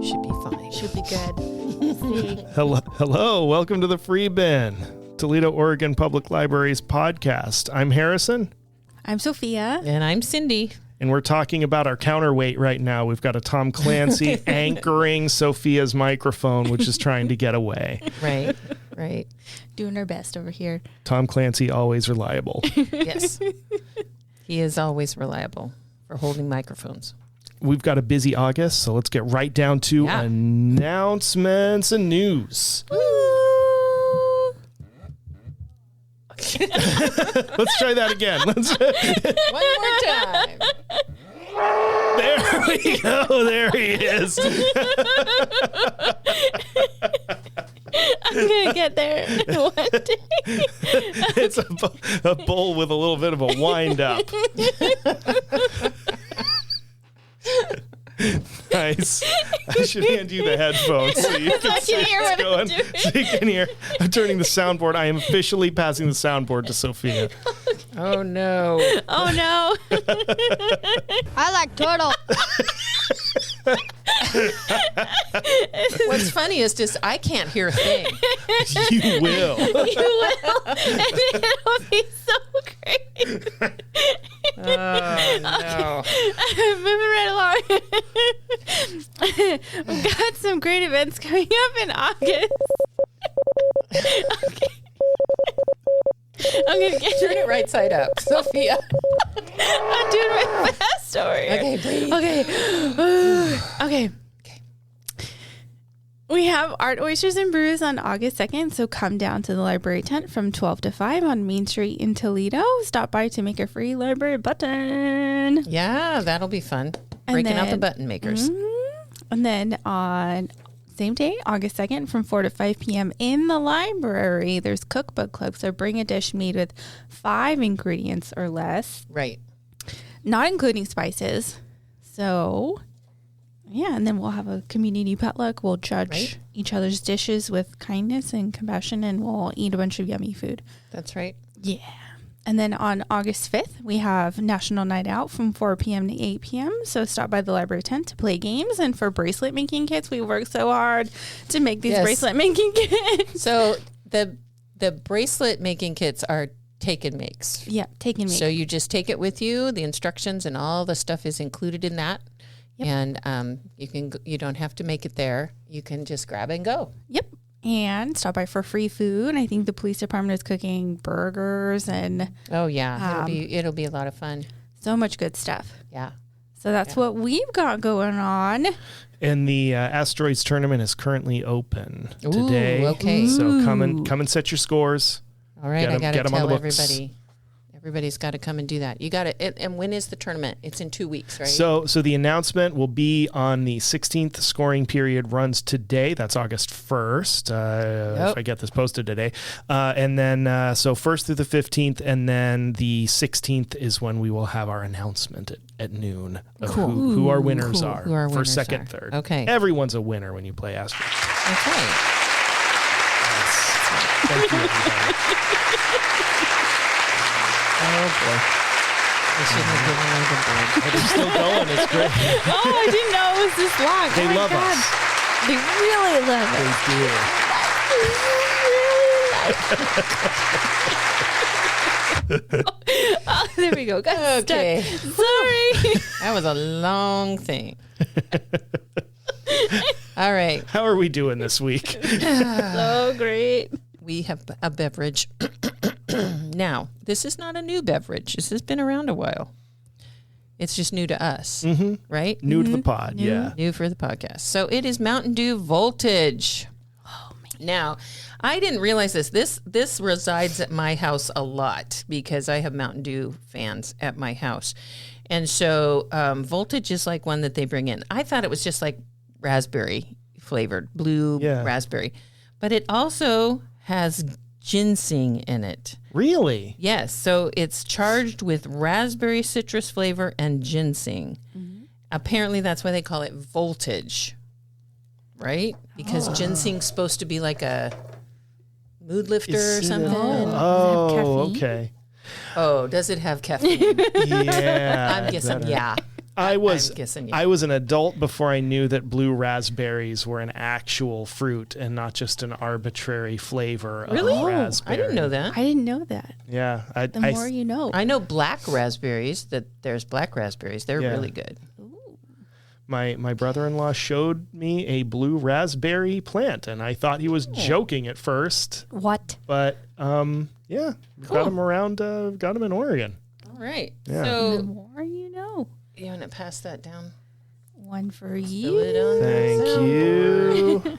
Should be fine. Should be good. Hello. Welcome to the Free Bin, Toledo, Oregon Public Library's podcast. I'm Harrison. I'm Sophia. And I'm Cindy. And we're talking about our counterweight right now. We've got a Tom Clancy anchoring Sophia's microphone, which is trying to get away. Right. Doing our best over here. Tom Clancy, always reliable. Yes. He is always reliable for holding microphones. We've got a busy August, so let's get right down to announcements and news. Let's try that again. One more time. There we go. There he is. I'm going to get there one day. It's a bowl with a little bit of a wind up. Nice. I should hand you the headphones so you can see what's going. So you can hear. I'm turning the soundboard. I am officially passing the soundboard to Sophia. Oh, no. Oh, no. I like turtle. What's funniest is I can't hear a thing. You will. You will. And it'll be so great. Oh, no. Moving right along. We've got some great events coming up in August. Okay. I'm going to Turn it right side up. Sophia. I'm doing my fast story. Okay, breathe. Okay. We have Art, Oysters, and Brews on August 2nd, so come down to the library tent from 12 to 5 on Main Street in Toledo. Stop by to make a free library button. Yeah, that'll be fun. Breaking out the button makers. And then on same day, August 2nd, from 4 to 5 p.m. in the library, there's cookbook club, so bring a dish made with 5 ingredients or less. Right. Not including spices. So... yeah, and then we'll have a community potluck. We'll judge each other's dishes with kindness and compassion, and we'll eat a bunch of yummy food. That's right. Yeah. And then on August 5th, we have National Night Out from 4 p.m. to 8 p.m. So stop by the library tent to play games. And for bracelet making kits, we work so hard to make these bracelet making kits. So the bracelet making kits are take and makes. Yeah, take and make. So you just take it with you. The instructions and all the stuff is included in that. Yep. And you don't have to make it there. You can just grab and go. Yep. And stop by for free food. I think the police department is cooking burgers and it'll be a lot of fun. So much good stuff. Yeah. So that's what we've got going on. And the Asteroids tournament is currently open today. Okay. So come and set your scores. All right. I got to tell everybody. Everybody's got to come and do that. You got it. And when is the tournament? It's in 2 weeks, right? So the announcement will be on the 16th. Scoring period runs today. That's August 1st, if I get this posted today. And then, so 1st through the 15th, and then the 16th is when we will have our announcement at noon of who our winners are for second, third. Okay. Everyone's a winner when you play Asteroids. Okay. Yes. Thank you, everybody. Oh, boy. We shouldn't have given away the board. But it's still going. It's great. Oh, I didn't know it was this long. They love us. They really love They do. Oh, there we go. Got Okay. stuck. Sorry. That was a long thing. All right. How are we doing this week? So great. We have a beverage. Now, this is not a new beverage. This has been around a while. It's just new to us, right? New to the pod, yeah. New for the podcast. So it is Mountain Dew Voltage. Oh, man. Now, I didn't realize this. This resides at my house a lot because I have Mountain Dew fans at my house. And so Voltage is like one that they bring in. I thought it was just like raspberry flavored, blue raspberry. But it also has ginseng in it. Really? Yes. So it's charged with raspberry citrus flavor and ginseng. Mm-hmm. Apparently that's why they call it Voltage, right? Because ginseng's supposed to be like a mood lifter or something. Oh, okay. Oh, does it have caffeine? Yeah. I'm guessing, yeah. I was I'm guessing you. I was an adult before I knew that blue raspberries were an actual fruit and not just an arbitrary flavor Really? of raspberry. I didn't know that. I didn't know that. Yeah. The more you know. I know black raspberries, that there's black raspberries. They're really good. My brother-in-law showed me a blue raspberry plant, and I thought he was joking at first. What? But, yeah, got him around, got him in Oregon. All right. Yeah. The So more you know. you want to pass that down? One for Fill you. it on Thank you.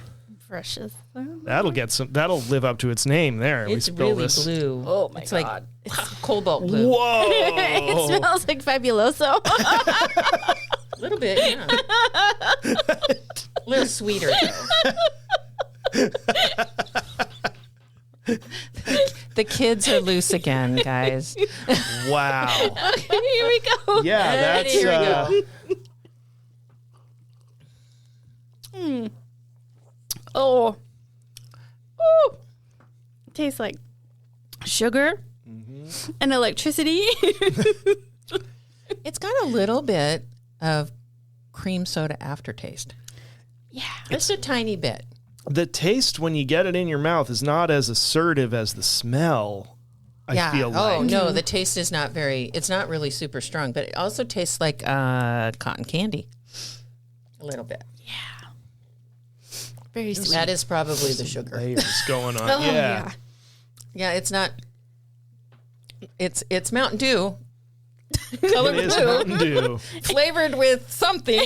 Precious. That'll live up to its name there. It's we spill really this. blue. Oh, my it's God. like it's cobalt blue. Whoa! It smells like Fabuloso. A little bit, yeah. A little sweeter, though. The kids are loose again, guys. Wow. Here we go. Yeah, that's Here we go. Oh. Ooh. Tastes like sugar and electricity. It's got a little bit of cream soda aftertaste. Yeah. Just a tiny bit. the taste when you get it in your mouth is not as assertive as the smell. I feel like. Oh no, the taste is not very. It's not really super strong, but it also tastes like cotton candy, a little bit. Yeah. Very sweet. That is probably the sugar. Layers going on. Oh, yeah. Yeah, it's not. It's Mountain Dew. It is Mountain Dew. Flavored with something.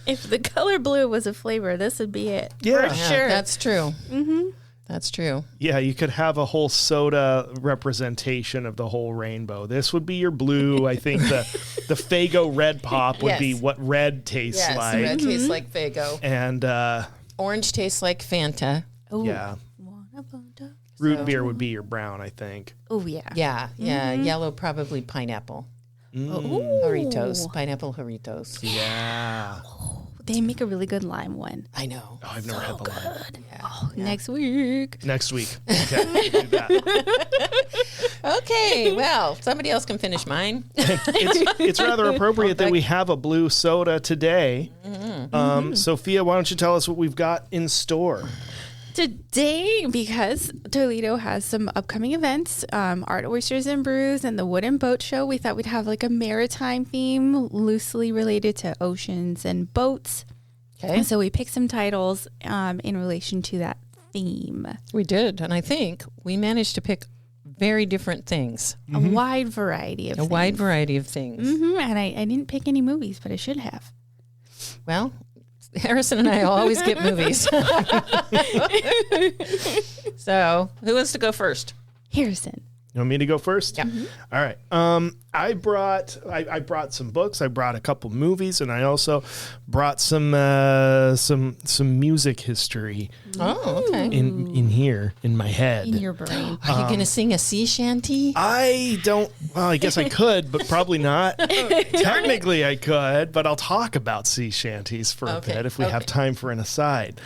If the color blue was a flavor, this would be it. Yeah. For Yeah, sure. that's true. Mm-hmm. That's true. Yeah, you could have a whole soda representation of the whole rainbow. This would be your blue. I think the Faygo Red Pop would be Yes. what red tastes Yes, like. red tastes like Faygo. And Orange tastes like Fanta. Oh, yeah, wanna vote? root beer would be your brown, I think. Oh, yeah. Yeah, yeah. Yellow, probably pineapple. Jarritos, pineapple Jarritos. Yeah. They make a really good lime one. I know. Oh, I've never had the lime. Next week. Next week. Okay, do that. Okay, well, somebody else can finish mine. It's rather appropriate that we have a blue soda today. Sophia, why don't you tell us what we've got in store? Today, because Toledo has some upcoming events, Art, Oysters, and Brews, and the Wooden Boat Show, we thought we'd have like a maritime theme loosely related to oceans and boats. Okay. And so we picked some titles in relation to that theme. We did, and I think we managed to pick very different things. A wide variety of A wide variety of things. And I didn't pick any movies, but I should have. Well, Harrison and I always get movies. So, who wants to go first? Harrison. You want me to go first? Yeah. All right. I brought some books. I brought a couple movies, and I also brought some music history Oh, okay. in here in my head. In your brain. Are you going to sing a sea shanty? I don't. Well, I guess I could, but probably not. Technically, I could, but I'll talk about sea shanties for a Okay, bit if we have okay. time for an aside.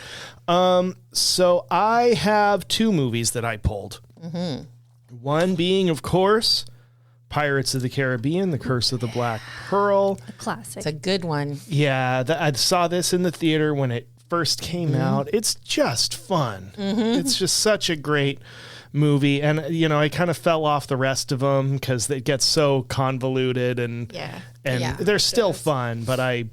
So I have two movies that I pulled. One being, of course, Pirates of the Caribbean: The Curse of the Black Pearl. A classic. It's a good one. Yeah, I saw this in the theater when it first came out. It's just fun. It's just such a great movie. And, I kind of fell off the rest of them because it gets so convoluted and Yeah. they're still fun, but I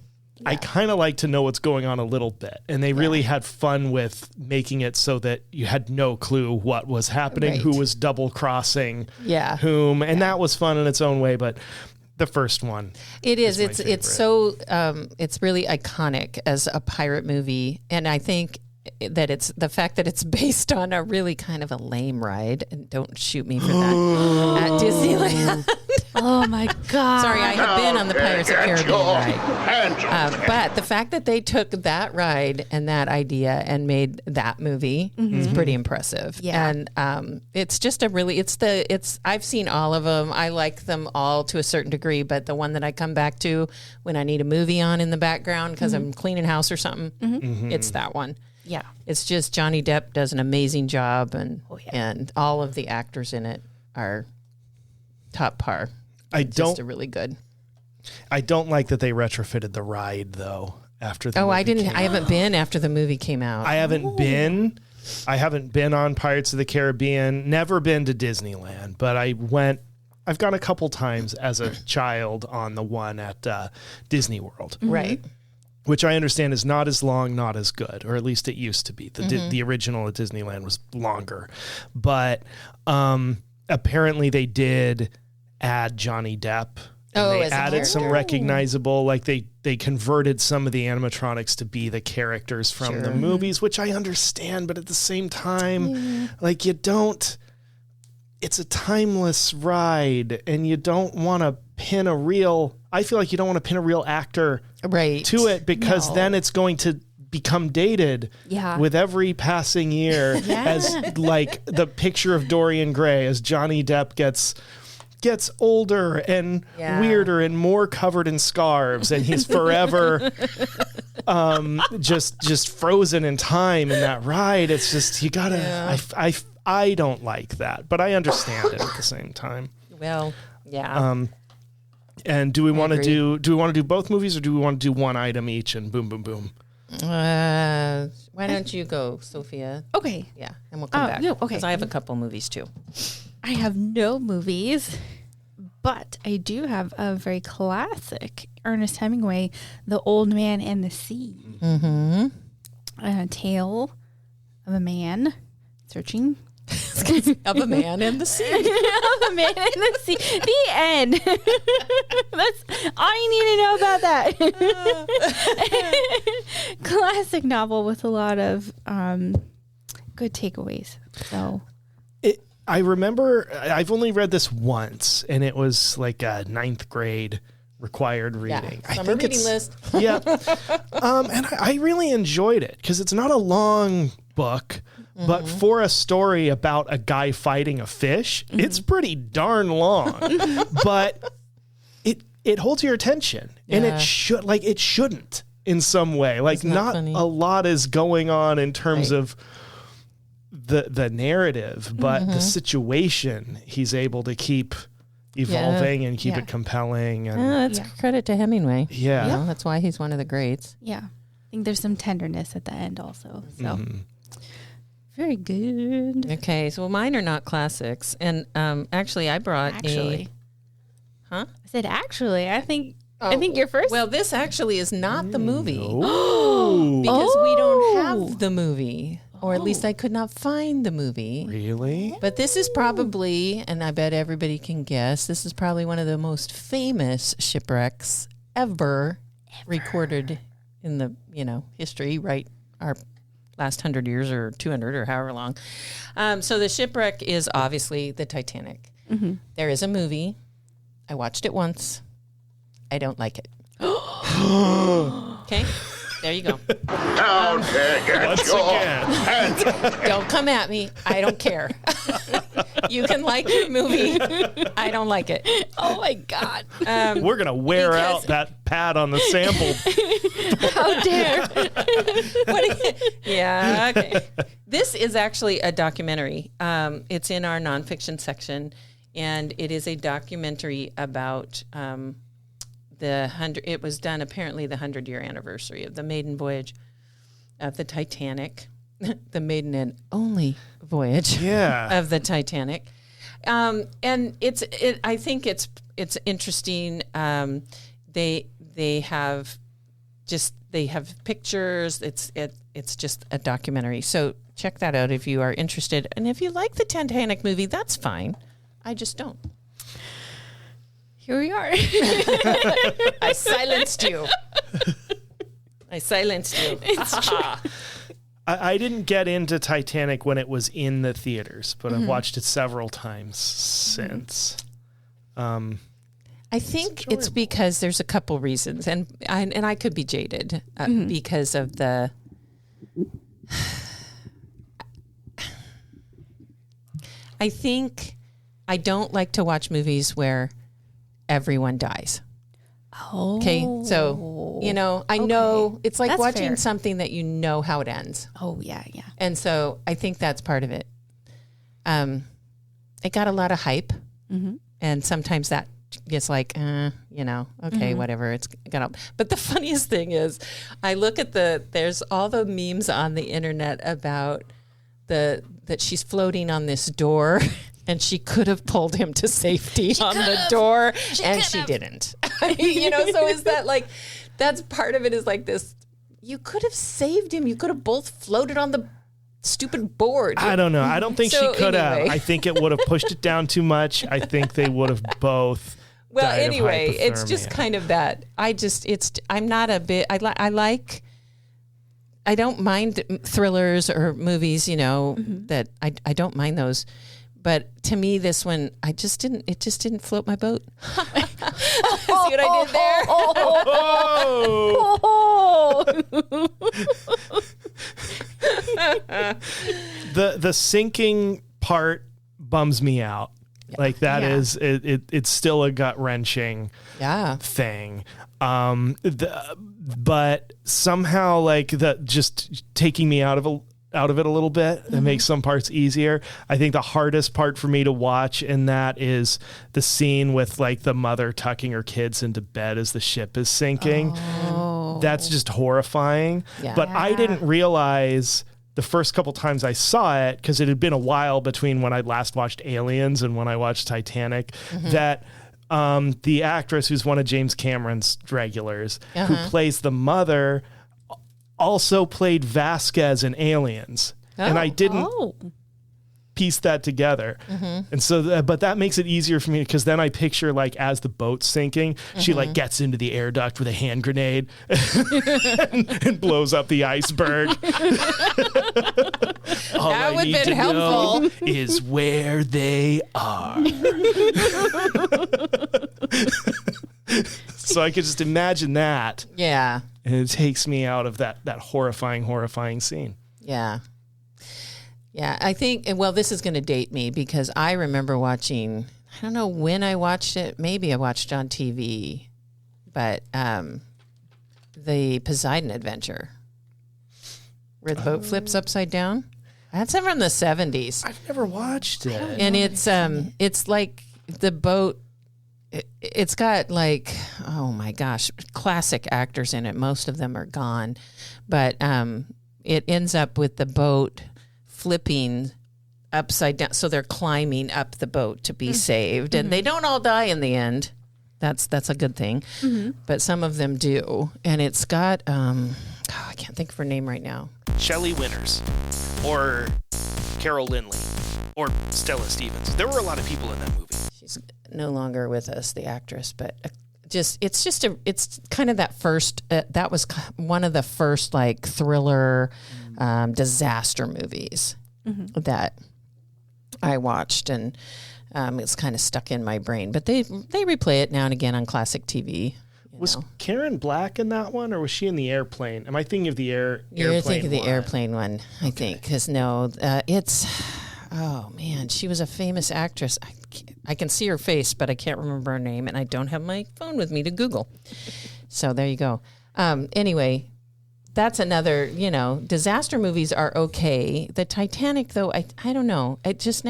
kind of like to know what's going on a little bit. And they really had fun with making it so that you had no clue what was happening, Right. who was double crossing Yeah. whom. And that was fun in its own way. But the first one. It is. my It's favorite. so it's really iconic as a pirate movie, and I think that it's the fact that it's based on a really kind of a lame ride. And don't shoot me for that at Disneyland. Oh my God. Sorry, I have been on the Pirates of the Caribbean ride, but the fact that they took that ride and that idea and made that movie is pretty impressive. Yeah. And it's just I've seen all of them. I like them all to a certain degree, but the one that I come back to when I need a movie on in the background because I'm cleaning house or something, it's that one. Yeah. It's just Johnny Depp does an amazing job, and all of the actors in it are top par. Just a really good. I don't like that they retrofitted the ride though after the movie I haven't been after the movie came out. I haven't been on Pirates of the Caribbean, never been to Disneyland, but I've gone a couple times as a child on the one at Disney World. Right. Which I understand is not as long, not as good, or at least it used to be. The original at Disneyland was longer. But apparently they did add Johnny Depp. And they added some recognizable, like they converted some of the animatronics to be the characters from the movies, which I understand, but at the same time, like it's a timeless ride, and you don't want to pin a real actor to it, because then it's going to become dated with every passing year as like the picture of Dorian Gray as Johnny Depp gets older and weirder and more covered in scarves, and he's forever just frozen in time in that ride. It's just you gotta I don't like that, but I understand it at the same time. Well, yeah. And do we want to do both movies, or do we want to do one item each and boom boom boom? Why don't you go, Sophia? Okay. Yeah, and we'll come back. No, okay. Because I have a couple movies too. I have no movies, but I do have a very classic Ernest Hemingway, The Old Man and the Sea. Mm-hmm. A tale of a man searching of a man in the sea. Of a man in the sea. The end. That's all you need to know about that. Classic novel with a lot of good takeaways. So I remember I've only read this once, and it was like a 9th grade required reading. Yeah, summer reading list. Yeah. And I really enjoyed it because it's not a long book, but for a story about a guy fighting a fish, it's pretty darn long. But it holds your attention, and it shouldn't in some way. Like not funny. A lot is going on in terms of the narrative, but the situation he's able to keep evolving and keep it compelling. And that's credit to Hemingway. Yeah. You know, that's why he's one of the greats. Yeah. I think there's some tenderness at the end also. So very good. Okay, so mine are not classics. And actually I brought I said I think you're first. Well, this actually is not the movie. No. Because we don't have the movie. Or at least I could not find the movie. Really? But this is probably, and I bet everybody can guess, this is probably one of the most famous shipwrecks ever. Recorded in the, history, right? Our last 100 years or 200 or however long. So the shipwreck is obviously the Titanic. Mm-hmm. There is a movie. I watched it once. I don't like it. Okay? There you go. Don't take it. Once again. Don't come at me. I don't care. You can like your movie. I don't like it. Oh my God. We're going to wear out that pad on the sample. How dare. Yeah, okay. This is actually a documentary. It's in our nonfiction section, and it is a documentary about it was done apparently the 100-year anniversary of the maiden voyage of the Titanic, the maiden and only voyage of the Titanic. And I think it's interesting. They have pictures. It's just a documentary. So check that out if you are interested. And if you like the Titanic movie, that's fine. I just don't. Here we are. I silenced you. I didn't get into Titanic when it was in the theaters, but I've watched it several times since. I think it's because there's a couple reasons, and I could be jaded because of the. I think I don't like to watch movies where everyone dies. Oh. Okay. So, I know it's like That's watching fair. something that you know how it ends. Oh, yeah. And so I think that's part of it. It got a lot of hype. Mm-hmm. And sometimes that gets like, okay, whatever, it's gonna. But the funniest thing is, I look at there's all the memes on the internet about that she's floating on this door and she could have pulled him to safety on the door and she didn't. So is that like, that's part of it is like this, you could have saved him. You could have both floated on the stupid board. I don't know. I don't think she could have. I think it would have pushed it down too much. I think they would have both. Well, anyway, it's just kind of that. I'm not a bit, I don't mind thrillers or movies, that I don't mind those. But to me, this one, it just didn't float my boat. See what I did there? The sinking part bums me out. Yeah. Like that is it's still a gut wrenching thing. But somehow like that just taking me out of it a little bit. It makes some parts easier. I think the hardest part for me to watch in that is the scene with like the mother tucking her kids into bed as the ship is sinking. Oh. That's just horrifying. Yeah. But I didn't realize the first couple times I saw it, because it had been a while between when I last watched Aliens and when I watched Titanic, that the actress who's one of James Cameron's regulars, who plays the mother, also played Vasquez in Aliens. And I didn't piece that together. And so, but that makes it easier for me, because then I picture like as the boat's sinking, she like gets into the air duct with a hand grenade and blows up the iceberg. All that I need to know is where they are. So I could just imagine that. Yeah. And it takes me out of that horrifying scene. Yeah. Yeah, I think, well, this is going to date me because I remember watching, I don't know when I watched it. Maybe I watched it on TV, but the Poseidon Adventure, where the boat flips upside down. That's from the 70s. I've never watched it. And it's like the boat, it's got like, oh my gosh, classic actors in it. Most of them are gone, but it ends up with the boat flipping upside down, so they're climbing up the boat to be saved, and they don't all die in the end. That's a good thing, but some of them do. And it's got I can't think of her name right now. Shelley Winters, or Carol Lindley, or Stella Stevens. There were a lot of people in that movie. She's no longer with us, the actress, but it's kind of that first. That was one of the first like thriller. Disaster movies that I watched, and it's kind of stuck in my brain. But they replay it now and again on classic TV. Was Karen Black in that one, or was she in the airplane? Am I thinking of the airplane? You're thinking of the airplane one, I think, because it's. Oh man, she was a famous actress. I can see her face, but I can't remember her name, and I don't have my phone with me to Google. So there you go. Anyway. That's another, disaster movies are okay. The Titanic, though, I don't know. It just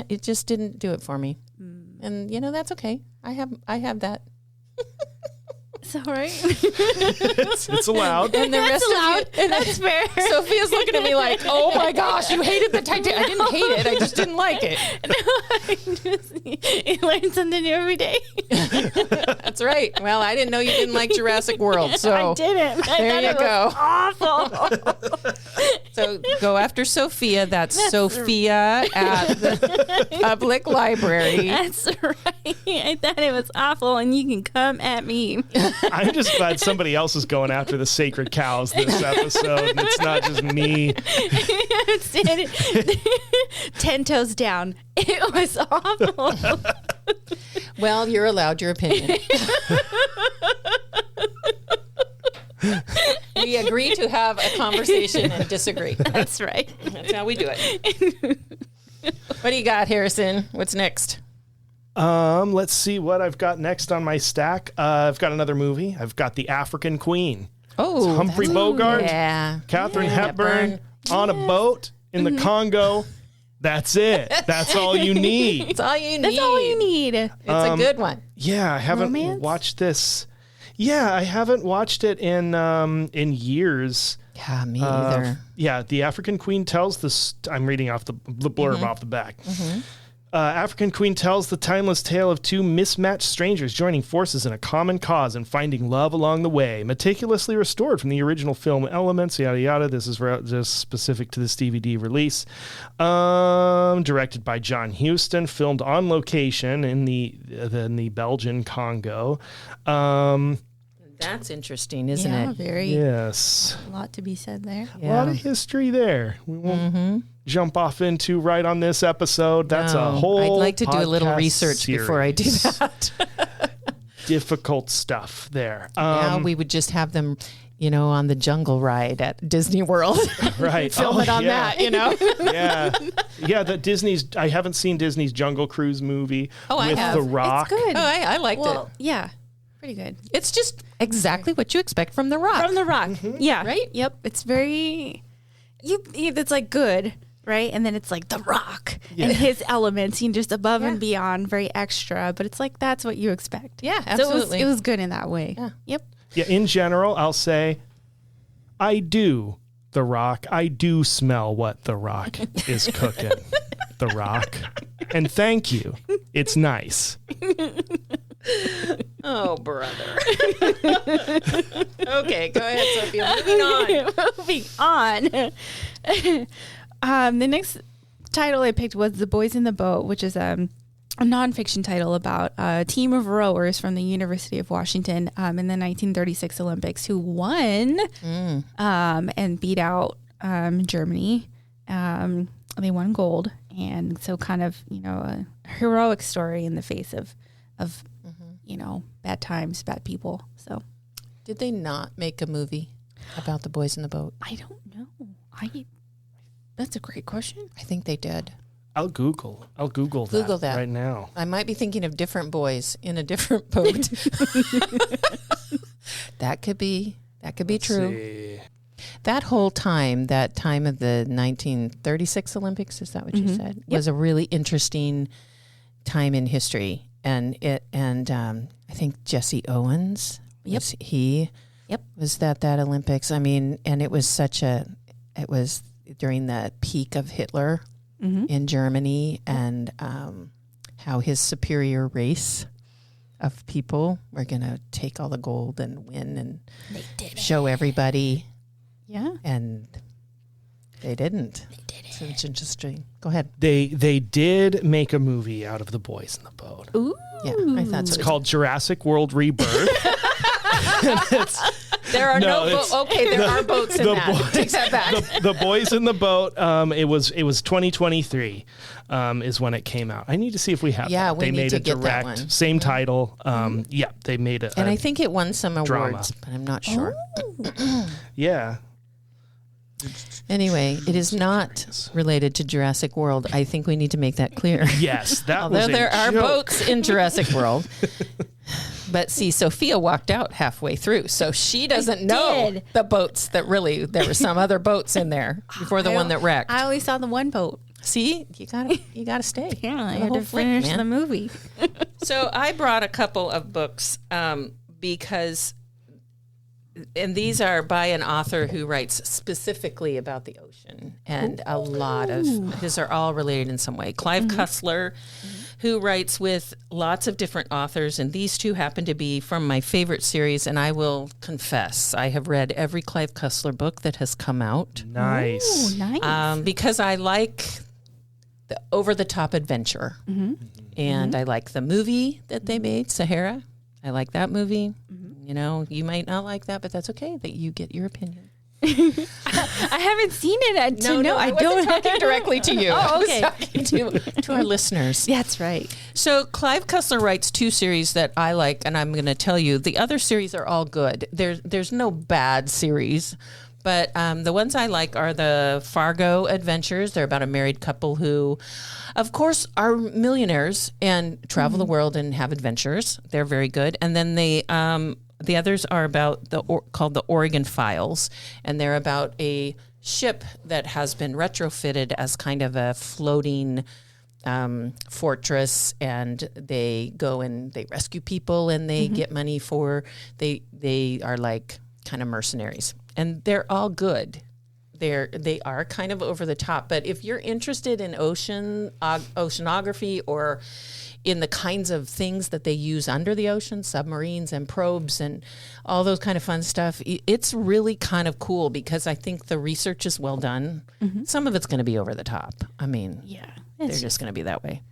didn't do it for me. And, that's okay. I have that. It's all right. It's allowed. And the rest allowed. of you, That's fair. Sophia's looking at me like, oh my gosh, you hated the Titanic. I didn't hate it. I just didn't like it. You learn something new every day. That's right. Well, I didn't know you didn't like Jurassic World. So I didn't. There you go. Awful. So go after Sophia. That's Sophia at the public library. That's right. I thought it was awful, and you can come at me. I'm just glad somebody else is going after the sacred cows this episode, and it's not just me. 10 toes down. It was awful. Well, you're allowed your opinion. We agree to have a conversation and disagree. That's right. That's how we do it. What do you got, Harrison? What's next? Let's see what I've got next on my stack. I've got another movie. I've got The African Queen. Oh, it's Humphrey Bogart, Katharine Hepburn on a boat in the Congo. That's it. That's all you need. That's all you need. That's all you need. It's a good one. Yeah, I haven't watched this Yeah, I haven't watched it in years. Yeah, me either. Yeah, the African Queen tells I'm reading off the blurb off the back. African Queen tells the timeless tale of two mismatched strangers joining forces in a common cause and finding love along the way. Meticulously restored from the original film elements, yada yada. This is just specific to this DVD release. Directed by John Huston, filmed on location in the Belgian Congo. That's interesting, isn't it? Very. Yes. A lot to be said there. A lot of history there. We won't jump off into right on this episode. That's a whole I'd like to do a little podcast research before I do series. that. Difficult stuff there. Yeah, we would just have them, on the jungle ride at Disney World. Right. Film it on that, Yeah, I haven't seen Disney's Jungle Cruise movie with have. The Rock. It's good. Oh, I liked it. Yeah. Pretty good. It's just exactly what you expect from The Rock. From The Rock. Yeah. Right? Yep. It's very, it's like good, right? And then it's like The Rock and his elements, just above and beyond, very extra. But it's like, that's what you expect. Yeah, absolutely. So it was good in that way. Yeah. Yep. Yeah, in general, I'll say I do The Rock. I do smell what The Rock is cooking. The Rock. And thank you. It's nice. Oh, brother. Okay, go ahead, Sophia. Moving on. Moving on. The next title I picked was The Boys in the Boat, which is a nonfiction title about a team of rowers from the University of Washington in the 1936 Olympics who won and beat out Germany. They won gold. And so kind of, a heroic story in the face of bad times, bad people. So, did they not make a movie about the boys in the boat? I don't know. That's a great question. I think they did. I'll Google that right now. I might be thinking of different boys in a different boat. That could be true. See. That whole time, that time of the 1936 Olympics, is that what you said? Yep. Was a really interesting time in history. And I think Jesse Owens, was that Olympics. I mean, and it was it was during the peak of Hitler in Germany, and how his superior race of people were going to take all the gold and win and show everybody. Yeah. And they didn't. So it's interesting. Go ahead. They did make a movie out of the boys in the boat. Ooh. Yeah, I thought so. It's called Jurassic World Rebirth. There are no boats. Okay, there are boats in that. Take that back. The Boys in the Boat. It was 2023 is when it came out. I need to see if we have. Yeah, that. we They need made to a get that direct, one. same title. Yeah, they made it. And I think it won some drama. awards, but I'm not sure. Yeah. Anyway, it is not related to Jurassic World. I think we need to make that clear. Yes, that Although was a there are joke. boats in Jurassic World. But see, Sophia walked out halfway through, so she doesn't know the boats that really, there were some other boats in there before the one that wrecked. I only saw the one boat. See, you gotta stay. Yeah, I The had whole to flick, finish man. the movie. So I brought a couple of books because, and these are by an author who writes specifically about the ocean, and a lot of his are all related in some way. Clive Cussler, who writes with lots of different authors, and these two happen to be from my favorite series, and I will confess, I have read every Clive Cussler book that has come out. Nice. Ooh, nice. Because I like the over-the-top adventure. And I like the movie that they made, Sahara. I like that movie. You know, you might not like that, but that's okay. That you get your opinion. I haven't seen it. No, I wasn't don't. talking directly to you. Oh, okay. I was talking to our listeners. That's right. So Clive Cussler writes two series that I like, and I'm going to tell you the other series are all good. There's no bad series. But the ones I like are the Fargo Adventures. They're about a married couple who, of course, are millionaires and travel the world and have adventures. They're very good. And then the others are about called the Oregon Files, and they're about a ship that has been retrofitted as kind of a floating fortress, and they go and they rescue people, and they get money for, they are like kind of mercenaries, and they're all good. They are kind of over the top, but if you're interested in oceanography or in the kinds of things that they use under the ocean, submarines and probes and all those kind of fun stuff, it's really kind of cool because I think the research is well done. Some of it's going to be over the top. I mean, they're just going to be that way.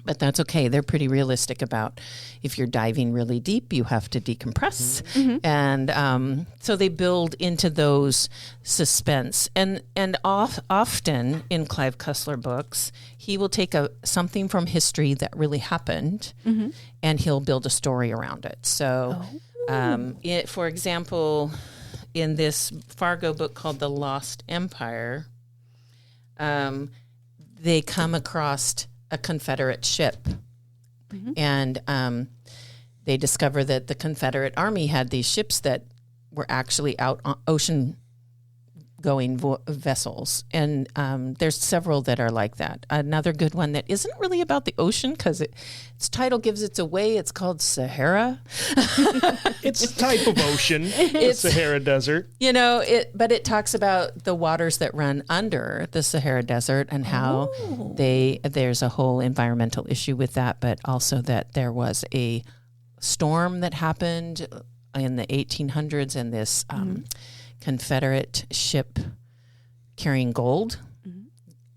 But that's okay. They're pretty realistic about if you're diving really deep, you have to decompress. And so they build into those suspense. And often in Clive Cussler books, he will take something from history that really happened and he'll build a story around it. So, for example, in this Fargo book called The Lost Empire, they come across a Confederate ship. And they discover that the Confederate Army had these ships that were actually out on ocean-going vessels. And there's several that are like that. Another good one that isn't really about the ocean because its title gives it away. It's called Sahara. It's a type of ocean, the Sahara Desert. You know, but it talks about the waters that run under the Sahara Desert and how there's a whole environmental issue with that, but also that there was a storm that happened in the 1800s and this Confederate ship carrying gold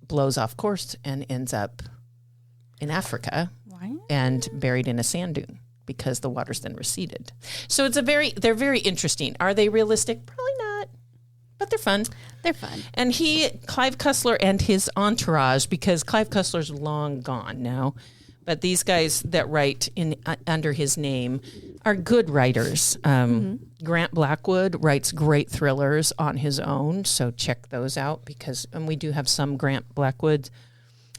blows off course and ends up in Africa and buried in a sand dune because the water's then receded. So they're very interesting. Are they realistic? Probably not, but they're fun. They're fun. And Clive Cussler and his entourage, because Clive Cussler's long gone now, but these guys that write under his name are good writers. Grant Blackwood writes great thrillers on his own, so check those out and we do have some Grant Blackwood.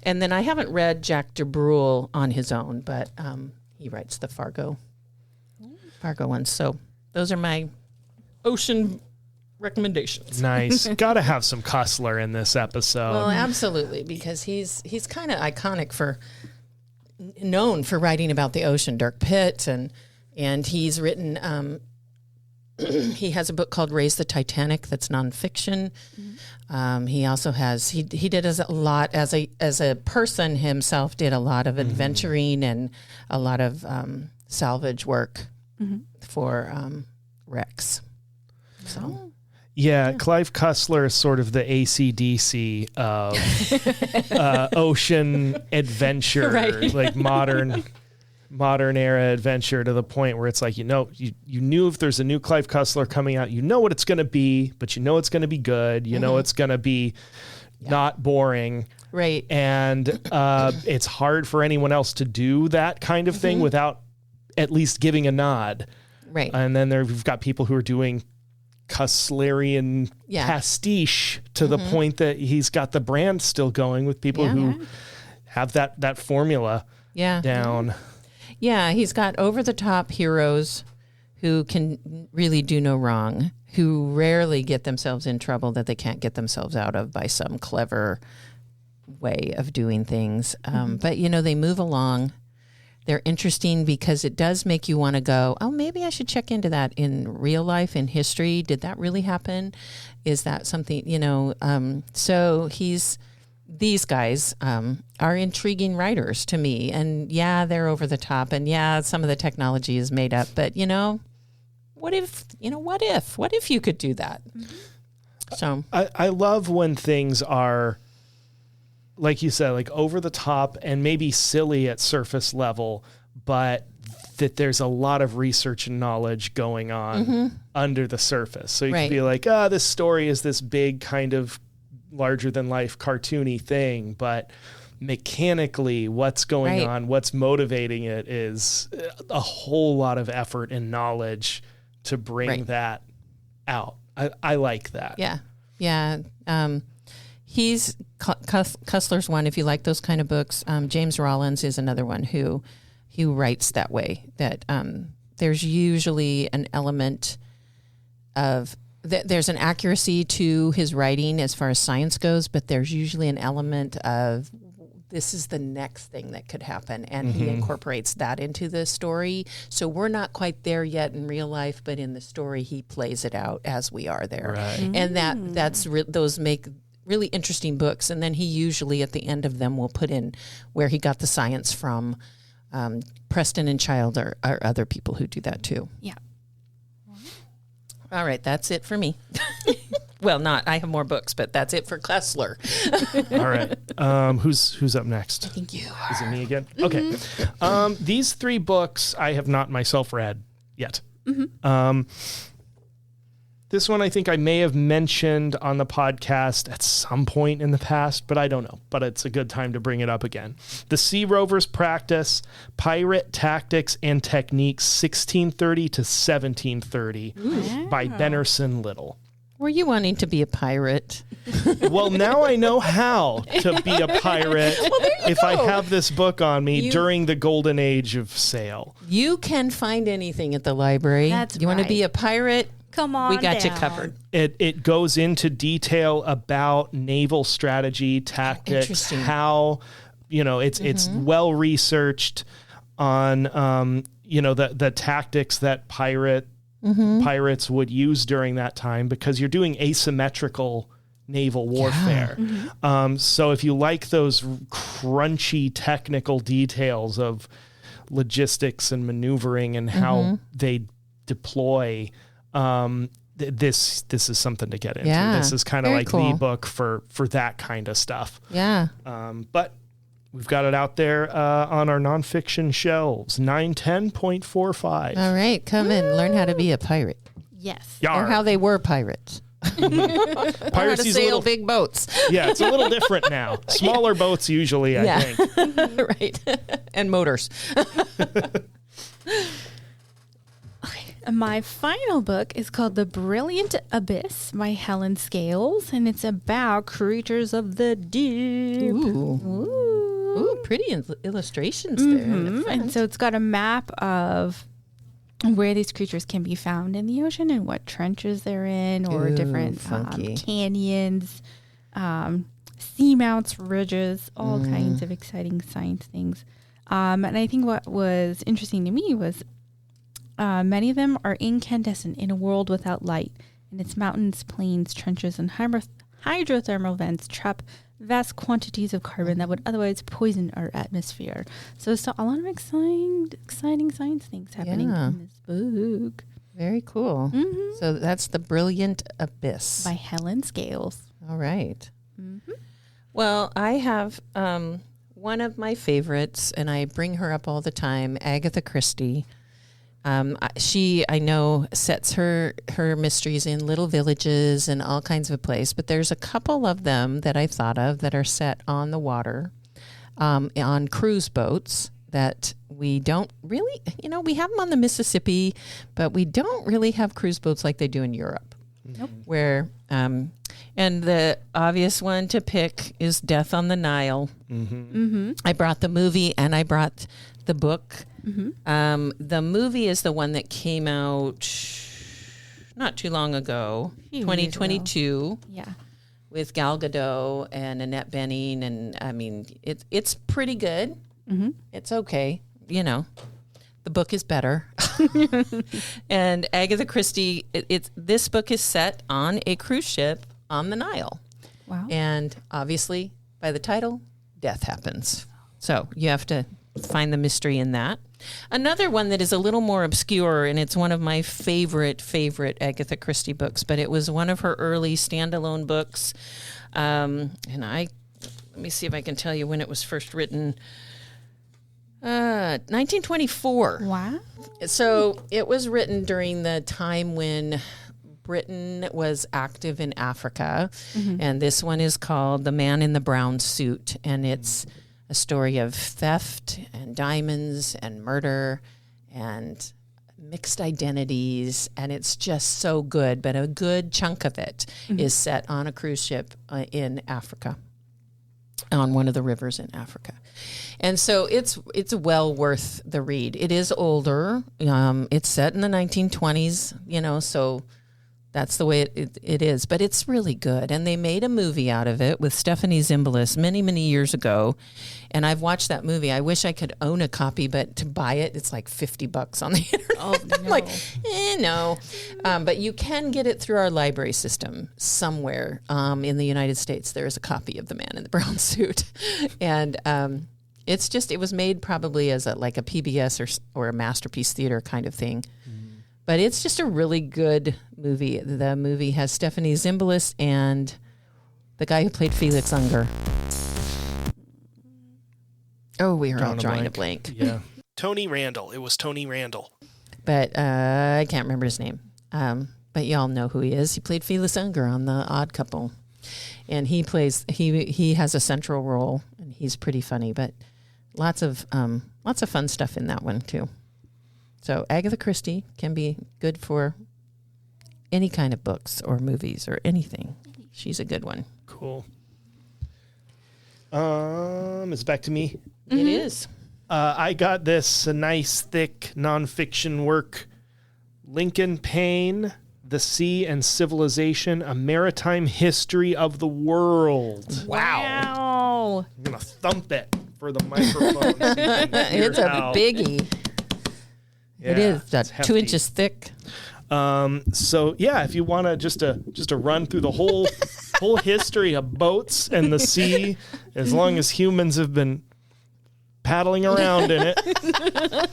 And then I haven't read Jack de Brul on his own, but he writes the Fargo ones. So those are my ocean recommendations. Nice. Got to have some Cussler in this episode. Well, absolutely, because he's kind of iconic known for writing about the ocean. Dirk Pitt and he's written. He has a book called Raise the Titanic that's nonfiction. He also has he did a lot as a person himself. Did a lot of adventuring and a lot of salvage work for wrecks. So. Yeah, Clive Cussler is sort of the AC/DC of ocean adventure, like modern era adventure, to the point where it's like, you knew if there's a new Clive Cussler coming out, you know what it's going to be, but you know it's going to be good. You know it's going to be not boring. Right. And it's hard for anyone else to do that kind of thing without at least giving a nod. Right. And then we've got people who are doing Cusslerian pastiche to the point that he's got the brand still going with people who have that formula down. Yeah, he's got over-the-top heroes who can really do no wrong, who rarely get themselves in trouble that they can't get themselves out of by some clever way of doing things. But, they move along. They're interesting because it does make you want to go, oh, maybe I should check into that in real life, in history. Did that really happen? Is that something, so these guys are intriguing writers to me. And they're over the top. And some of the technology is made up. But, what if you could do that? So I love when things are, like you said, like over the top and maybe silly at surface level, but that there's a lot of research and knowledge going on under the surface. So you can be like, this story is this big kind of larger than life cartoony thing, but mechanically what's going on, what's motivating it is a whole lot of effort and knowledge to bring that out. I like that. Yeah. He's Cussler's one. If you like those kind of books, James Rollins is another one who writes that way. That there's usually an element of there's an accuracy to his writing as far as science goes, but there's usually an element of this is the next thing that could happen. And he incorporates that into the story. So we're not quite there yet in real life, but in the story, he plays it out as we are there. Right. And those make really interesting books. And then he usually at the end of them will put in where he got the science from. Preston and Child are other people who do that too. Yeah. All right, that's it for me. Well, I have more books, but that's it for Cussler. All right. Who's up next? I think you are. Is it me again? Okay. These 3 books I have not myself read yet. This one I think I may have mentioned on the podcast at some point in the past, but I don't know. But it's a good time to bring it up again. The Sea Rovers Practice, Pirate Tactics and Techniques, 1630 to 1730 by Benerson Little. Were you wanting to be a pirate? Well, now I know how to be a pirate if I have this book on me during the golden age of sail. You can find anything at the library. That's you want to right. be a pirate? Come on, we got down. you covered. It goes into detail about naval strategy, tactics, Interesting. how, it's well researched on, the tactics that pirates would use during that time, because you're doing asymmetrical naval warfare. So if you like those crunchy technical details of logistics and maneuvering and how they deploy, this is something to get into. Yeah, this is kind of very like cool. the book for that kind of stuff. Yeah. But we've got it out there on our nonfiction shelves. 910.45. All right, come in, learn how to be a pirate, Yes. or how they were pirates. Learn how to Piracy's sail big boats. Yeah, it's a little different now. Smaller boats usually, I think. Right, and motors. My final book is called The Brilliant Abyss by Helen Scales, and it's about creatures of the deep. Ooh, pretty illustrations there. in the front. And so it's got a map of where these creatures can be found in the ocean and what trenches they're in, or different funky. canyons, seamounts, ridges, all kinds of exciting science things. And I think what was interesting to me was many of them are incandescent in a world without light, and its mountains, plains, trenches, and hydrothermal vents trap vast quantities of carbon that would otherwise poison our atmosphere. So it's a lot of exciting science things happening in this book. Very cool. So that's The Brilliant Abyss By Helen Scales. All right. Well, I have one of my favorites, and I bring her up all the time, Agatha Christie. She, I know, sets her mysteries in little villages and all kinds of places, but there's a couple of them that I've thought of that are set on the water, on cruise boats that we don't really, we have them on the Mississippi, but we don't really have cruise boats like they do in Europe. Nope. Where, and the obvious one to pick is Death on the Nile. I brought the movie and I brought the book. The movie is the one that came out not too long ago, 2022. Yeah. With Gal Gadot and Annette Bening, and I mean it's pretty good. It's okay, The book is better. And Agatha Christie, this book is set on a cruise ship on the Nile. Wow. And obviously, by the title, death happens. So you have to find the mystery in that. Another one that is a little more obscure, and it's one of my favorite Agatha Christie books, but it was one of her early standalone books. And let me see if I can tell you when it was first written. 1924. Wow. So it was written during the time when Britain was active in Africa. And this one is called The Man in the Brown Suit. And it's a story of theft and diamonds and murder and mixed identities. And it's just so good. But a good chunk of it is set on a cruise ship in Africa, on one of the rivers in Africa. And so it's well worth the read. It is older. It's set in the 1920s, so That's the way it is. But it's really good. And they made a movie out of it with Stephanie Zimbalist many, many years ago. And I've watched that movie. I wish I could own a copy, but to buy it, it's like $50 on the internet. Oh, no. I'm like, no. But you can get it through our library system somewhere in the United States. There is a copy of The Man in the Brown Suit. And it was made probably as a PBS or a Masterpiece Theater kind of thing. But it's just a really good movie. The movie has Stephanie Zimbalist and the guy who played Felix Unger. Oh, we are all drawing a blank. Yeah. Tony Randall. It was Tony Randall. But I can't remember his name. But y'all know who he is. He played Felix Unger on The Odd Couple. And he has a central role, and he's pretty funny. But lots of fun stuff in that one, too. So Agatha Christie can be good for any kind of books or movies or anything. She's a good one. Cool. It's back to me. Mm-hmm. It is. I got this nice, thick nonfiction work, Lincoln Paine, The Sea and Civilization, A Maritime History of the World. Wow. I'm going to thump it for the microphone. It's a biggie. Yeah, it is 2 hefty. inches thick. So yeah, if you want to just to run through the whole history of boats and the sea, as long as humans have been paddling around in it,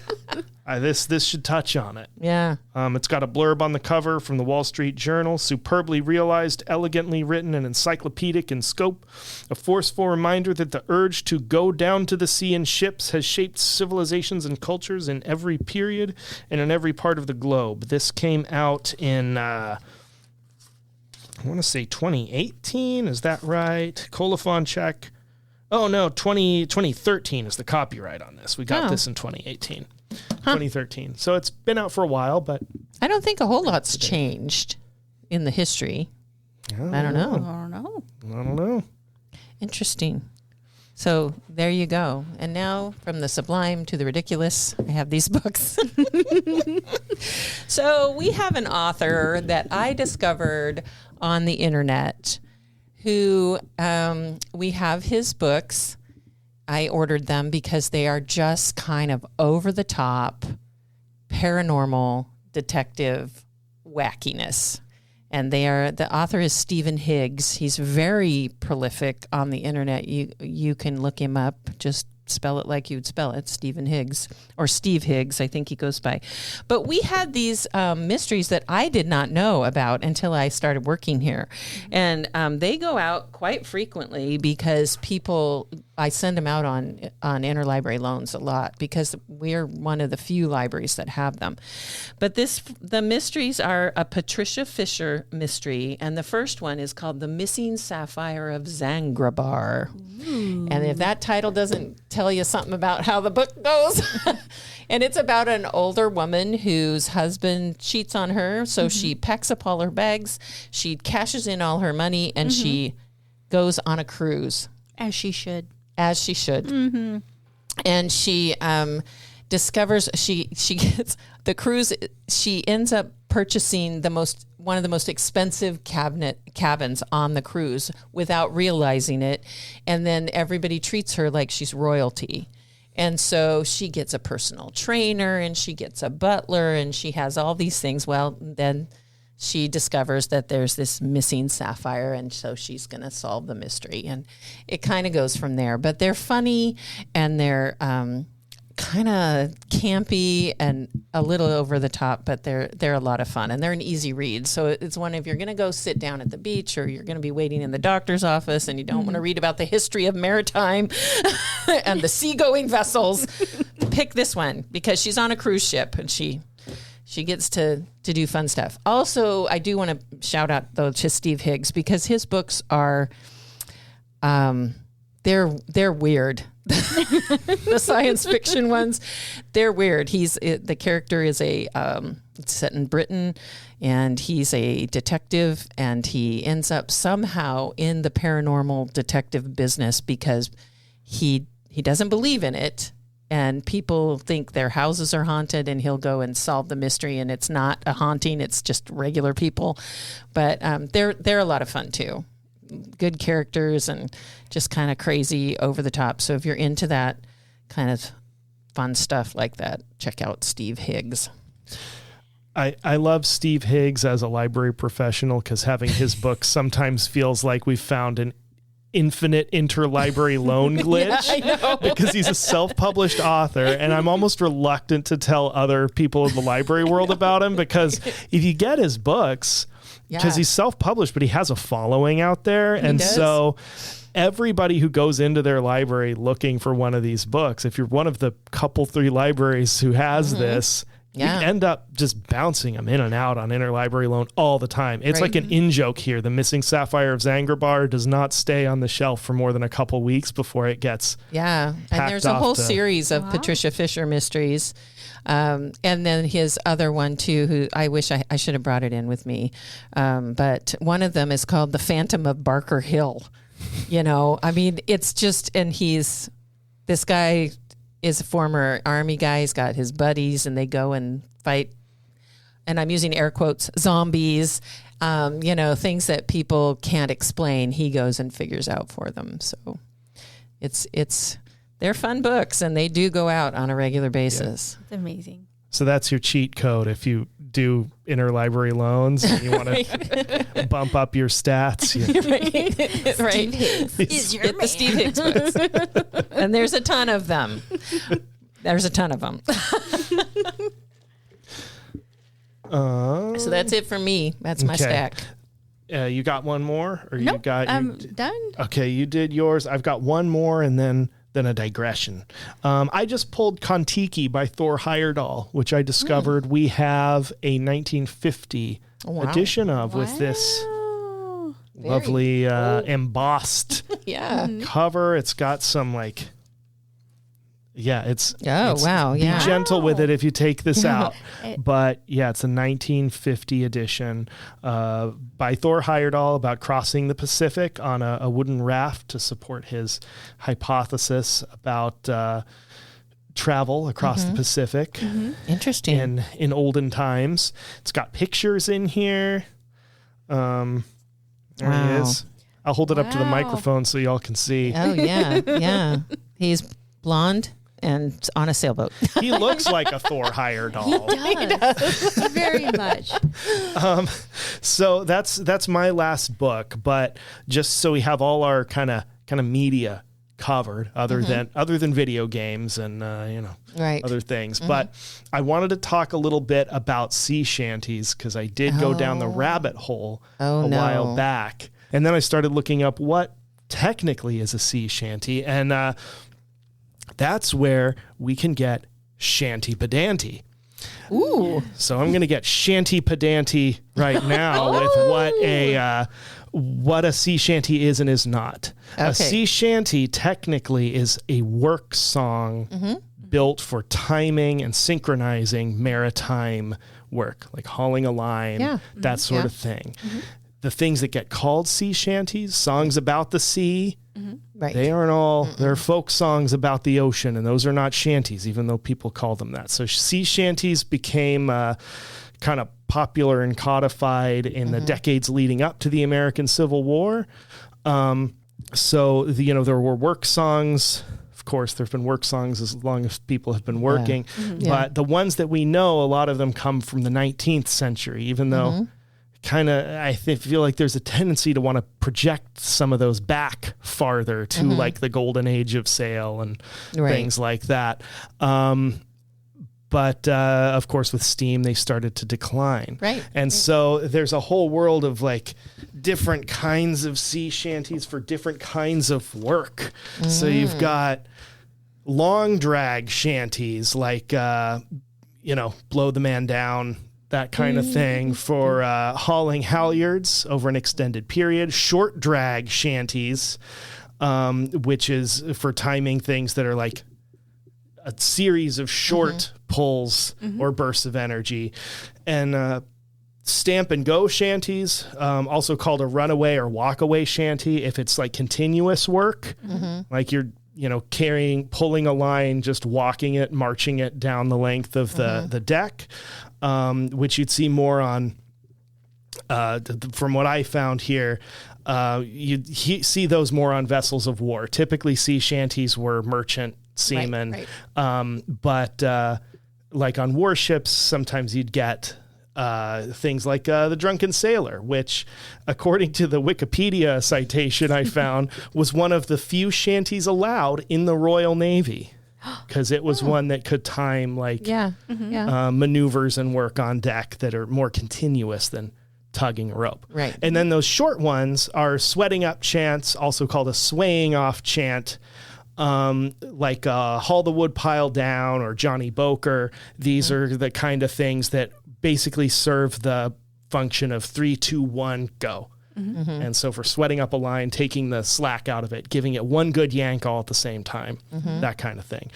this should touch on it. Yeah. It's got a blurb on the cover from the Wall Street Journal. Superbly realized, elegantly written, and encyclopedic in scope. A forceful reminder that the urge to go down to the sea in ships has shaped civilizations and cultures in every period and in every part of the globe. This came out in, I want to say 2018. Is that right? Colophon check. Oh, no, 2013 is the copyright on this. We got this in 2018. 2013. So it's been out for a while, but I don't think a whole lot's changed in the history. I don't know. Interesting. So there you go. And now from the sublime to the ridiculous, I have these books. So we have an author that I discovered on the internet who we have his books. I ordered them because they are just kind of over the top, paranormal, detective wackiness. And the author is Stephen Higgs. He's very prolific on the internet. You can look him up. Just spell it like you'd spell it, Stephen Higgs, or Steve Higgs, I think he goes by. But we had these mysteries that I did not know about until I started working here. And they go out quite frequently because I send them out on interlibrary loans a lot because we're one of the few libraries that have them. But the mysteries are a Patricia Fisher mystery, and the first one is called The Missing Sapphire of Zangrabar. Ooh. And if that title doesn't tell you something about how the book goes, and it's about an older woman whose husband cheats on her, so she packs up all her bags, she cashes in all her money, and she goes on a cruise. As she should. Mm-hmm. And she discovers she gets the cruise. She ends up purchasing one of the most expensive cabins on the cruise without realizing it, and then everybody treats her like she's royalty. And so she gets a personal trainer, and she gets a butler, and she has all these things. Well, then she discovers that there's this missing sapphire, and so she's going to solve the mystery. And it kind of goes from there. But they're funny, and they're kind of campy and a little over the top, but they're a lot of fun, and they're an easy read. So it's one if you're going to go sit down at the beach, or you're going to be waiting in the doctor's office and you don't want to read about the history of maritime and the seagoing vessels, pick this one because she's on a cruise ship and she gets to do fun stuff. Also, I do want to shout out though to Steve Higgs because his books are they're weird. The science fiction ones, they're weird. The character is it's set in Britain, and he's a detective, and he ends up somehow in the paranormal detective business because he doesn't believe in it, and people think their houses are haunted, and he'll go and solve the mystery, and it's not a haunting, it's just regular people. But they're a lot of fun too. Good characters and just kind of crazy, over the top. So if you're into that kind of fun stuff like that, check out Steve Higgs. I love Steve Higgs as a library professional, because having his books sometimes feels like we've found an infinite interlibrary loan glitch. Yeah, I know. Because he's a self-published author, and I'm almost reluctant to tell other people in the library world about him, because if you get his books, because he's self-published, but he has a following out there. And so everybody who goes into their library looking for one of these books, if you're one of the couple, 3 libraries who has this, you end up just bouncing them in and out on interlibrary loan all the time. It's like an in-joke here. The Missing Sapphire of Zangrabar does not stay on the shelf for more than a couple weeks before it gets and there's a whole series of Patricia Fisher mysteries. And then his other one too, who I wish I should have brought it in with me. But one of them is called The Phantom of Barker Hill. I mean, it's just, and this guy is a former army guy. He's got his buddies, and they go and fight, and I'm using air quotes, zombies, things that people can't explain. He goes and figures out for them. So they're fun books, and they do go out on a regular basis. It's amazing. So that's your cheat code if you do interlibrary loans and you want to bump up your stats. Right. Is your the Steve Higgs books. And there's a ton of them. So that's it for me. That's my stack. You got one more? Or nope, you got I'm done. Okay, you did yours. I've got one more, and then a digression. I just pulled Kon-Tiki by Thor Heyerdahl, which I discovered we have a 1950 edition of with this lovely embossed cover. It's got some it's be gentle with it if you take this out. But it's a 1950 edition by Thor Heyerdahl about crossing the Pacific on a wooden raft to support his hypothesis about travel across the Pacific. Interesting. In olden times. It's got pictures in here. There he is. I'll hold it up to the microphone so y'all can see. Oh, yeah. He's blonde and on a sailboat. He looks like a Thor Heyerdahl. He does. Very much. So that's my last book, but just so we have all our kind of media covered, other than video games and other things. But I wanted to talk a little bit about sea shanties, because I did go down the rabbit hole a while back, and then I started looking up what technically is a sea shanty, and that's where we can get shanty pedant-y. Ooh. So I'm going to get shanty pedant-y right now with what a sea shanty is and is not. Okay. A sea shanty technically is a work song built for timing and synchronizing maritime work, like hauling a line, that sort of thing. The things that get called sea shanties, songs about the sea, they aren't all, they're folk songs about the ocean, and those are not shanties, even though people call them that. So sea shanties became kind of popular and codified in the decades leading up to the American Civil War. So, there were work songs. Of course, there have been work songs as long as people have been working. But the ones that we know, a lot of them come from the 19th century, even though I feel like there's a tendency to want to project some of those back farther to like the golden age of sail and things like that. But of course, with steam, they started to decline. And so there's a whole world of different kinds of sea shanties for different kinds of work. So you've got long drag shanties, like, blow the man down, that kind of thing, for hauling halyards over an extended period. Short drag shanties, which is for timing things that are like a series of short pulls or bursts of energy. And stamp and go shanties, also called a runaway or walkaway shanty, if it's like continuous work, like you're pulling a line, just walking it, marching it down the length of the deck, which you'd see more on, from what I found here, you'd see those more on vessels of war. Typically sea shanties were merchant seamen, but like on warships, sometimes you'd get things like the drunken sailor, which, according to the Wikipedia citation I found, was one of the few shanties allowed in the Royal Navy, because it was one that could time maneuvers and work on deck that are more continuous than tugging a rope. Right. And then those short ones are sweating up chants, also called a swaying off chant, like Haul the Wood Pile Down or Johnny Boker. These are the kind of things that basically serve the function of 3, 2, 1, go. And so for sweating up a line, taking the slack out of it, giving it one good yank all at the same time, that kind of thing.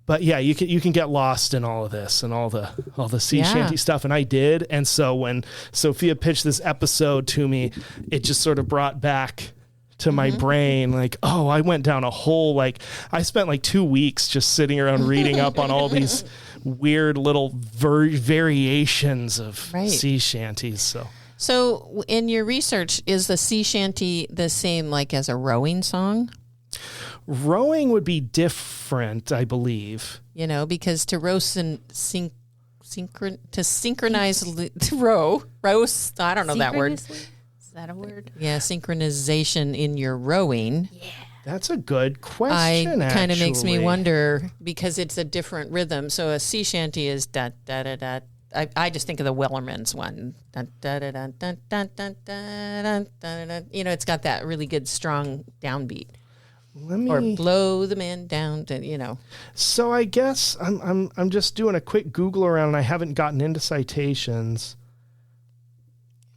But yeah, you can get lost in all of this and all the sea shanty stuff, and I did. And so when Sophia pitched this episode to me, it just sort of brought back to my brain, like, oh, I went down a whole, like, I spent like 2 weeks just sitting around reading up on all these weird little variations of sea shanties. So in your research, is the sea shanty the same like as a rowing song? Rowing would be different, I believe. Because to row to synchronize, to row, I don't know that word. Is that a word? Yeah, synchronization in your rowing. Yeah. That's a good question, It kind of makes me wonder, because it's a different rhythm. So a sea shanty is da da da da. I just think of the Wellerman's one. Da, da, da, da, da, da, da, da, da, da. It's got that really good strong downbeat. Or blow the man down to, So I guess I'm just doing a quick Google around, and I haven't gotten into citations.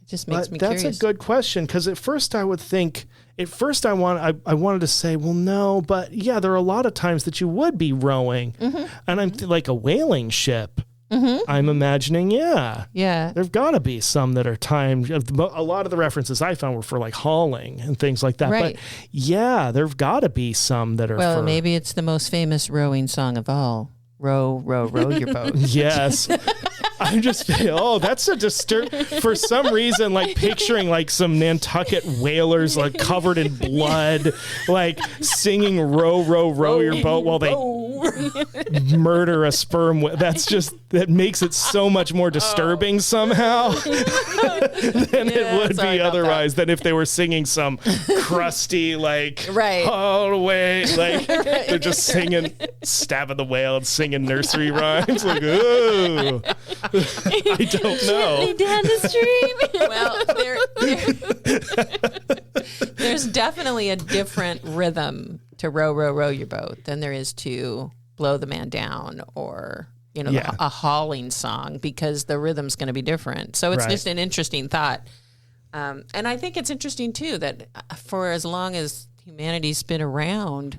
It just makes me curious. That's a good question, because at first I wanted to say, well, no, but yeah, there are a lot of times that you would be rowing, and I'm like a whaling ship. I'm imagining, there've got to be some that are timed. A lot of the references I found were for like hauling and things like that. Right. But yeah, there've got to be some that are. Well, maybe it's the most famous rowing song of all. Row, row, row your boat. Yes. I'm just, that's a disturb. For some reason, like picturing like some Nantucket whalers like covered in blood, like singing "Row, row, row your boat" while they murder a sperm. That makes it so much more disturbing somehow than it would be otherwise. Than if they were singing some crusty all the way, like they're just singing, stabbing the whale and singing nursery rhymes, like ooh. I don't know. Down the stream. Well, there's definitely a different rhythm to row, row, row your boat than there is to blow the man down or a hauling song, because the rhythm's going to be different. So it's just an interesting thought. And I think it's interesting too that for as long as humanity's been around,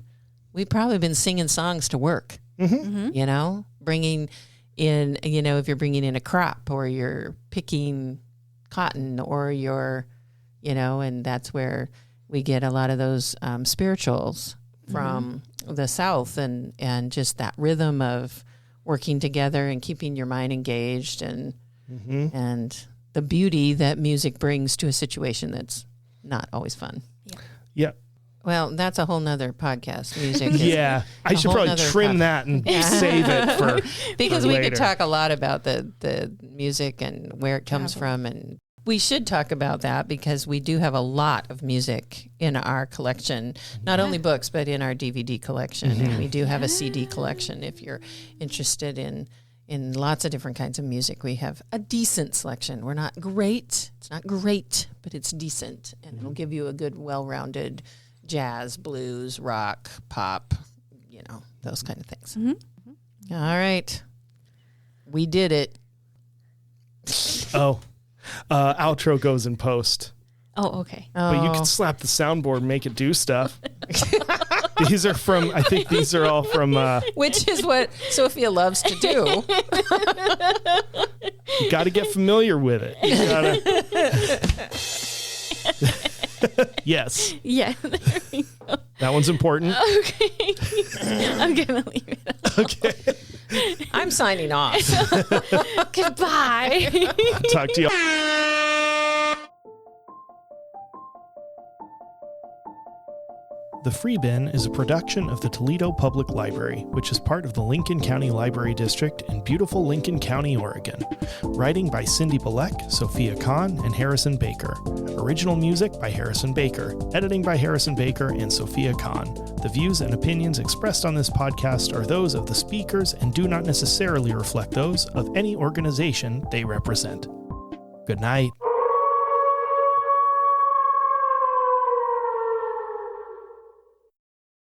we've probably been singing songs to work. Bringing in, if you're bringing in a crop or you're picking cotton or you're, and that's where we get a lot of those spirituals from the South and just that rhythm of working together and keeping your mind engaged and the beauty that music brings to a situation that's not always fun. Yeah. Well, that's a whole nother podcast. Music. I should probably trim that and save it for because for we later. could talk a lot about the music and where it comes from, and we should talk about that because we do have a lot of music in our collection, not only books but in our DVD collection, and we do have a CD collection. If you're interested in lots of different kinds of music, we have a decent selection. We're not great; it's not great, but it's decent, and it'll give you a good, well-rounded jazz, blues, rock, pop, those kind of things. All right. We did it. Outro goes in post. Oh, okay. But you can slap the soundboard and make it do stuff. These are from, I think these are all from... which is what Sophia loves to do. You got to get familiar with it. You gotta... Yes. Yeah, there we go. That one's important. Okay. I'm going to leave it out. Okay. I'm signing off. Goodbye. Talk to you. The Free Bin is a production of the Toledo Public Library, which is part of the Lincoln County Library District in beautiful Lincoln County, Oregon. Writing by Cindy Bilek, Sophia Kon, and Harrison Baker. Original music by Harrison Baker. Editing by Harrison Baker and Sophia Kon. The views and opinions expressed on this podcast are those of the speakers and do not necessarily reflect those of any organization they represent. Good night.